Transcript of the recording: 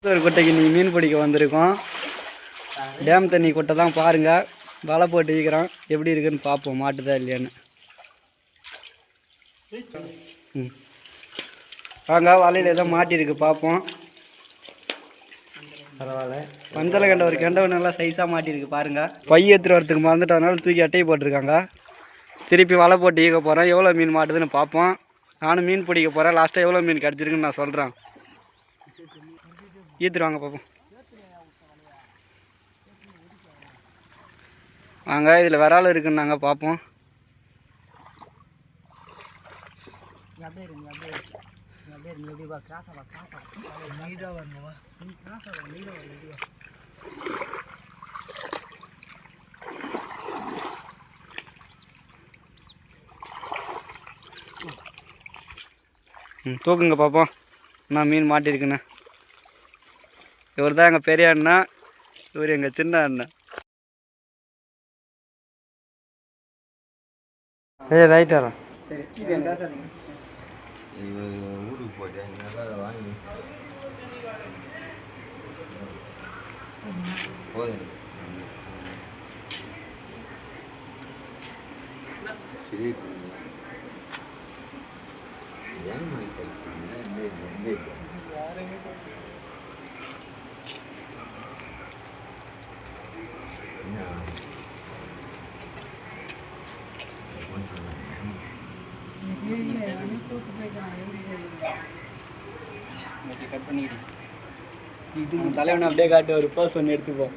ஒரு குட்டைக்கு நீ மீன் பிடிக்க வந்திருக்கோம். டேம் தண்ணி குட்டை தான் பாருங்கள். வலை போட்டு இருக்கிறோம், எப்படி இருக்குன்னு பார்ப்போம், மாட்டுதா இல்லையான்னு. வாங்க, வலையில் ஏதோ மாட்டிருக்கு பார்ப்போம். பரவாயில்ல, பந்தலை கண்ட ஒரு கெண்டை நல்லா சைஸாக மாட்டிருக்கு பாருங்கள். பை எடுத்துகிட்டு வரத்துக்கு மறந்துட்டதுனால தூக்கி அட்டையை போட்டிருக்காங்க. திருப்பி வலை போட்டு ஈக்க போகிறேன், எவ்வளோ மீன் மாட்டுதுன்னு பார்ப்போம். நானும் மீன் பிடிக்க போகிறேன். லாஸ்ட்டாக எவ்வளோ மீன் கிடச்சிருக்குன்னு நான் சொல்கிறேன். ஈத்துருவாங்க பார்ப்போம். வாங்க, இதில் விரால் இருக்குன்னு நாங்கள் பார்ப்போம். தூக்குங்க பார்ப்போம், நான் மீன் மாட்டிருக்குண்ணே. இவர் தான் எங்கள் பெரிய அண்ணன், இவர் எங்கள் சின்ன அண்ணன். ரைட் வரோம். சரி, ஊருக்கு போட்டேன் வாங்கி போதும். சரி, கட் பண்ணிக்கிட்டு தலைவனை அப்படியே காட்டு, ஒரு பர்ஸ் ஒன்று எடுத்துப்போம்.